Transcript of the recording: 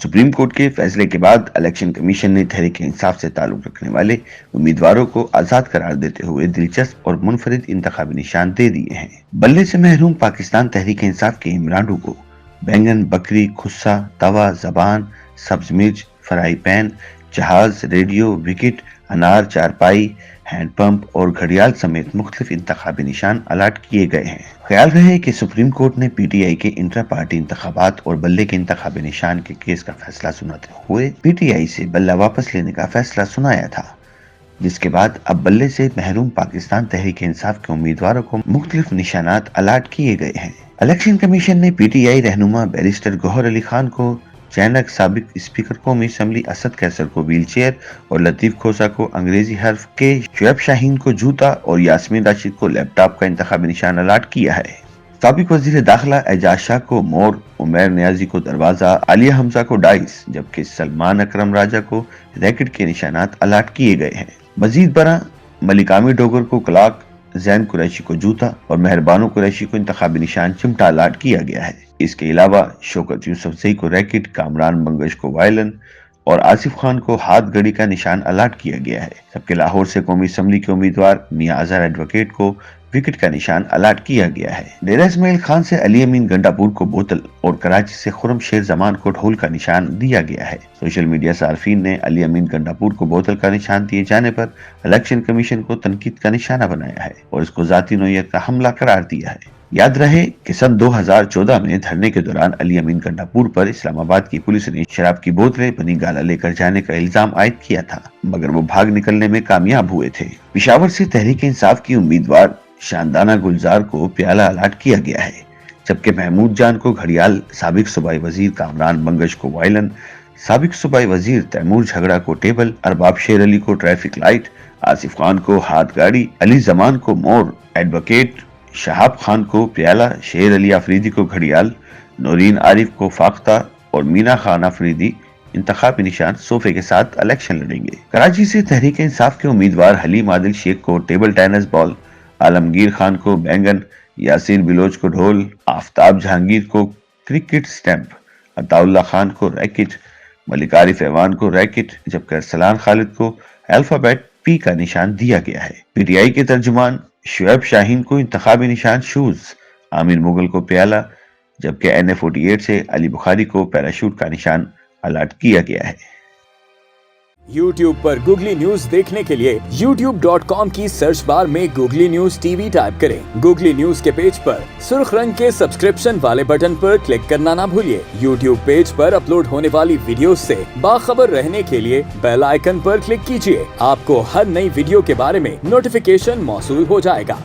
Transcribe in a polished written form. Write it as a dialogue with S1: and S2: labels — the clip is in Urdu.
S1: سپریم کورٹ کے فیصلے کے بعد الیکشن کمیشن نے تحریک انصاف سے تعلق رکھنے والے امیدواروں کو آزاد قرار دیتے ہوئے دلچسپ اور منفرد انتخابی نشان دے دیے ہیں۔ بلے سے محروم پاکستان تحریک انصاف کے عمرانڈو کو بینگن، بکری، خصہ، توا، زبان، سبز مرچ، فرائی پین، جہاز، ریڈیو، وکٹ، انار، چارپائی، ہینڈ پمپ اور گھڑیال سمیت مختلف انتخابی نشان الاٹ کیے گئے ہیں۔ خیال رہے کہ سپریم کورٹ نے پی ٹی آئی کے انٹرا پارٹی انتخابات اور بلے کے انتخابی نشان کے کیس کا فیصلہ سناتے ہوئے پی ٹی آئی سے بلہ واپس لینے کا فیصلہ سنایا تھا، جس کے بعد اب بلے سے محروم پاکستان تحریک انصاف کے امیدواروں کو مختلف نشانات الاٹ کیے گئے ہیں۔ الیکشن کمیشن نے پی ٹی آئی رہنما بیرسٹر گوہر علی خان کو چینک، سابق اسپیکر قومی اسمبلی اسد قیصر کو ویل چیئر اور لطیف کھوسہ کو انگریزی حرف کے، شعیب شاہین کو جوتا اور یاسمین راشد کو لیپ ٹاپ کا انتخابی نشان الاٹ کیا ہے۔ سابق وزیر داخلہ اعجاز شاہ کو مور، عمیر نیازی کو دروازہ، عالیہ حمزہ کو ڈائس، جبکہ سلمان اکرم راجہ کو ریکٹ کے نشانات الاٹ کیے گئے ہیں۔ مزید برآں ملکامی ڈوگر کو کلاک، زین قریشی کو جوتا اور مہربانو قریشی کو انتخابی نشان چمٹا الاٹ کیا گیا ہے۔ اس کے علاوہ شوکت یوسفزئی کو ریکٹ، کامران منگش کو وائلن اور آصف خان کو ہاتھ گھڑی کا نشان الاٹ کیا گیا ہے، جبکہ لاہور سے قومی اسمبلی کے امیدوار میاں اظہر ایڈوکیٹ کو وکٹ کا نشان الاٹ کیا گیا ہے۔ ڈیرہ اسماعیل خان سے علی امین گنڈاپور کو بوتل اور کراچی سے خرم شیر زمان کو ڈھول کا نشان دیا گیا ہے۔ سوشل میڈیا صارفین نے علی امین گنڈاپور کو بوتل کا نشان دیے جانے پر الیکشن کمیشن کو تنقید کا نشانہ بنایا ہے اور اس کو ذاتی نوعیت کا حملہ قرار دیا ہے۔ یاد رہے کہ سن 2014 میں دھرنے کے دوران علی امین گنڈاپور پر اسلام آباد کی پولیس نے شراب کی بوتلیں بنی گالا لے کر جانے کا الزام عائد کیا تھا، مگر وہ بھاگ نکلنے میں کامیاب ہوئے تھے۔ پشاور سے تحریک انصاف کی امیدوار شاندانہ گلزار کو پیالہ الاٹ کیا گیا ہے، جبکہ محمود جان کو گھڑیال، سابق صوبائی وزیر کامران منگش کو وائلن، سابق صوبائی وزیر تیمور جھگڑا کو ٹیبل، ارباب شیر علی کو ٹریفک لائٹ، آصف خان کو ہاتھ گاڑی، علی زمان کو مور، ایڈوکیٹ شہاب خان کو پیالہ، شیر علی آفریدی کو گھڑیال، نورین عارف کو فاختہ اور مینا خان آفریدی انتخابی نشان صوفے کے ساتھ الیکشن لڑیں گے۔ کراچی سے تحریک انصاف کے امیدوار حلیم عادل شیخ کو ٹیبل ٹینس بال، عالمگیر خان کو بینگن، یاسین بلوچ کو ڈھول، آفتاب جہانگیر کو کرکٹ سٹیمپ، عطا اللہ خان کو ریکٹ، ملک عارف ایوان کو ریکٹ، جبکہ ارسلان خالد کو الفابیٹ پی کا نشان دیا گیا ہے۔ پی ٹی آئی کے ترجمان شعیب شاہین کو انتخابی نشان شوز، عامر مغل کو پیالہ، جبکہ این اے 48 سے علی بخاری کو پیراشوٹ کا نشان الاٹ کیا گیا ہے۔
S2: یوٹیوب پر گوگلی نیوز دیکھنے کے لیے youtube.com کی سرچ بار میں googly news T V type کریں۔ گوگلی نیوز کے پیج پر سرخ رنگ کے سبسکرپشن والے بٹن پر کلک کرنا نہ بھولیے۔ یوٹیوب پیج پر اپلوڈ ہونے والی ویڈیوز سے باخبر رہنے کے لیے بیل آئیکن پر کلک کیجیے۔ آپ کو ہر نئی ویڈیو کے بارے میں نوٹیفیکیشن موصول ہو جائے گا۔